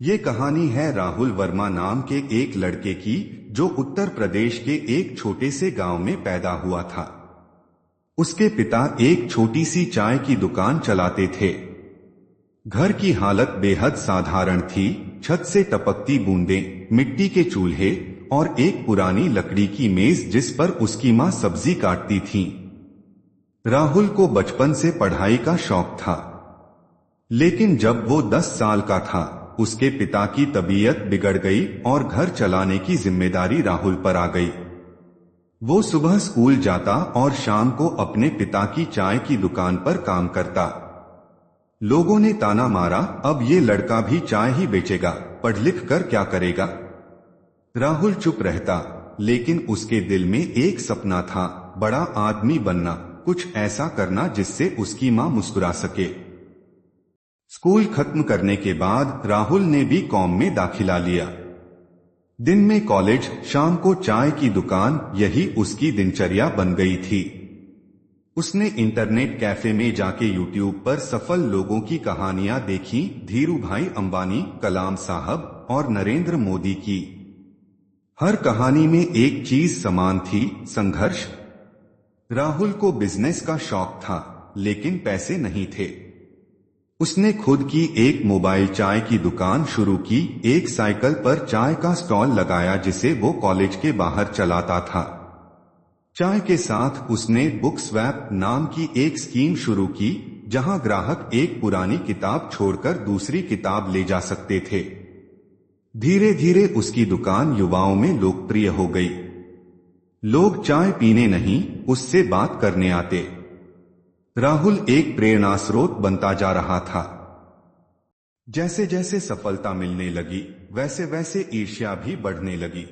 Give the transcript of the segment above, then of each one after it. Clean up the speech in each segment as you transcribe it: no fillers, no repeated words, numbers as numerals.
ये कहानी है राहुल वर्मा नाम के एक लड़के की, जो उत्तर प्रदेश के एक छोटे से गांव में पैदा हुआ था। उसके पिता एक छोटी सी चाय की दुकान चलाते थे। घर की हालत बेहद साधारण थी। छत से टपकती बूंदें, मिट्टी के चूल्हे और एक पुरानी लकड़ी की मेज जिस पर उसकी मां सब्जी काटती थीं। राहुल को बचपन से पढ़ाई का शौक था, लेकिन जब वो 10 साल का था, उसके पिता की तबीयत बिगड़ गई और घर चलाने की जिम्मेदारी राहुल पर आ गई। वो सुबह स्कूल जाता और शाम को अपने पिता की चाय की दुकान पर काम करता। लोगों ने ताना मारा, अब ये लड़का भी चाय ही बेचेगा, पढ़ लिख कर क्या करेगा। राहुल चुप रहता, लेकिन उसके दिल में एक सपना था, बड़ा आदमी बनना, कुछ ऐसा करना जिससे उसकी मां मुस्कुरा सके। स्कूल खत्म करने के बाद राहुल ने भी कॉम में दाखिला लिया। दिन में कॉलेज, शाम को चाय की दुकान, यही उसकी दिनचर्या बन गई थी। उसने इंटरनेट कैफे में जाके यूट्यूब पर सफल लोगों की कहानियां देखी, धीरूभाई अंबानी, कलाम साहब और नरेंद्र मोदी की। हर कहानी में एक चीज समान थी, संघर्ष। राहुल को बिजनेस का शौक था, लेकिन पैसे नहीं थे। उसने खुद की एक मोबाइल चाय की दुकान शुरू की, एक साइकिल पर चाय का स्टॉल लगाया जिसे वो कॉलेज के बाहर चलाता था। चाय के साथ उसने बुक स्वैप नाम की एक स्कीम शुरू की, जहां ग्राहक एक पुरानी किताब छोड़कर दूसरी किताब ले जा सकते थे। धीरे धीरे उसकी दुकान युवाओं में लोकप्रिय हो गई। लोग चाय पीने नहीं, उससे बात करने आते। राहुल एक प्रेरणा स्रोत बनता जा रहा था। जैसे जैसे सफलता मिलने लगी, वैसे वैसे ईर्ष्या भी बढ़ने लगी।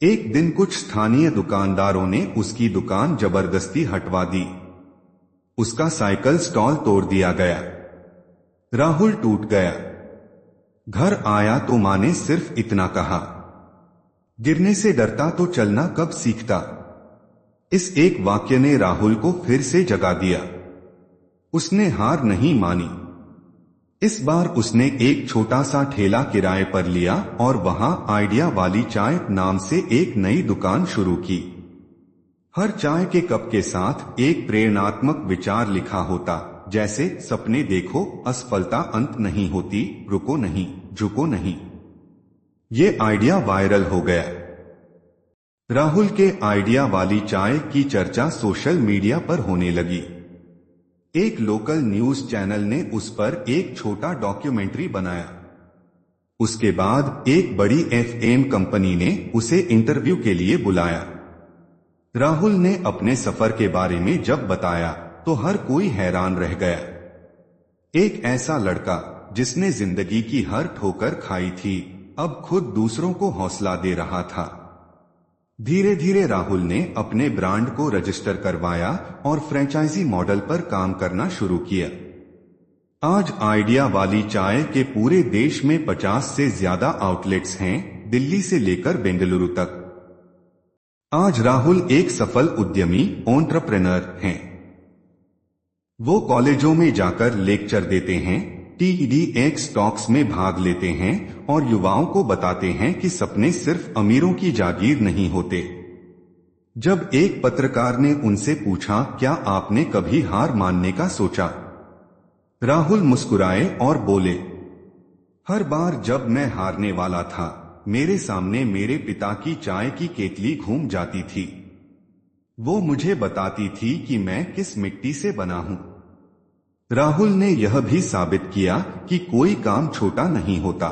एक दिन कुछ स्थानीय दुकानदारों ने उसकी दुकान जबरदस्ती हटवा दी। उसका साइकिल स्टॉल तोड़ दिया गया। राहुल टूट गया। घर आया तो मां ने सिर्फ इतना कहा, गिरने से डरता तो चलना कब सीखता। इस एक वाक्य ने राहुल को फिर से जगा दिया। उसने हार नहीं मानी। इस बार उसने एक छोटा सा ठेला किराए पर लिया और वहां आइडिया वाली चाय नाम से एक नई दुकान शुरू की। हर चाय के कप के साथ एक प्रेरणात्मक विचार लिखा होता, जैसे सपने देखो, असफलता अंत नहीं होती, रुको नहीं, झुको नहीं। ये आइडिया वायरल हो गया। राहुल के आइडिया वाली चाय की चर्चा सोशल मीडिया पर होने लगी। एक लोकल न्यूज चैनल ने उस पर एक छोटा डॉक्यूमेंट्री बनाया। उसके बाद एक बड़ी एफएम कंपनी ने उसे इंटरव्यू के लिए बुलाया। राहुल ने अपने सफर के बारे में जब बताया तो हर कोई हैरान रह गया। एक ऐसा लड़का जिसने जिंदगी की हर ठोकर खाई थी, अब खुद दूसरों को हौसला दे रहा था। धीरे धीरे राहुल ने अपने ब्रांड को रजिस्टर करवाया और फ्रेंचाइजी मॉडल पर काम करना शुरू किया। आज आइडिया वाली चाय के पूरे देश में 50 से ज्यादा आउटलेट्स हैं, दिल्ली से लेकर बेंगलुरु तक। आज राहुल एक सफल उद्यमी, एंटरप्रेन्योर हैं। वो कॉलेजों में जाकर लेक्चर देते हैं, TEDx टॉक्स में भाग लेते हैं और युवाओं को बताते हैं कि सपने सिर्फ अमीरों की जागीर नहीं होते। जब एक पत्रकार ने उनसे पूछा, क्या आपने कभी हार मानने का सोचा? राहुल मुस्कुराए और बोले, हर बार जब मैं हारने वाला था, मेरे सामने मेरे पिता की चाय की केतली घूम जाती थी। वो मुझे बताती थी कि मैं किस मिट्टी से बना हूं। राहुल ने यह भी साबित किया कि कोई काम छोटा नहीं होता।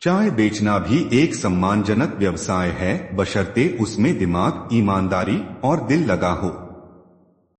चाय बेचना भी एक सम्मानजनक व्यवसाय है, बशर्ते उसमें दिमाग, ईमानदारी और दिल लगा हो।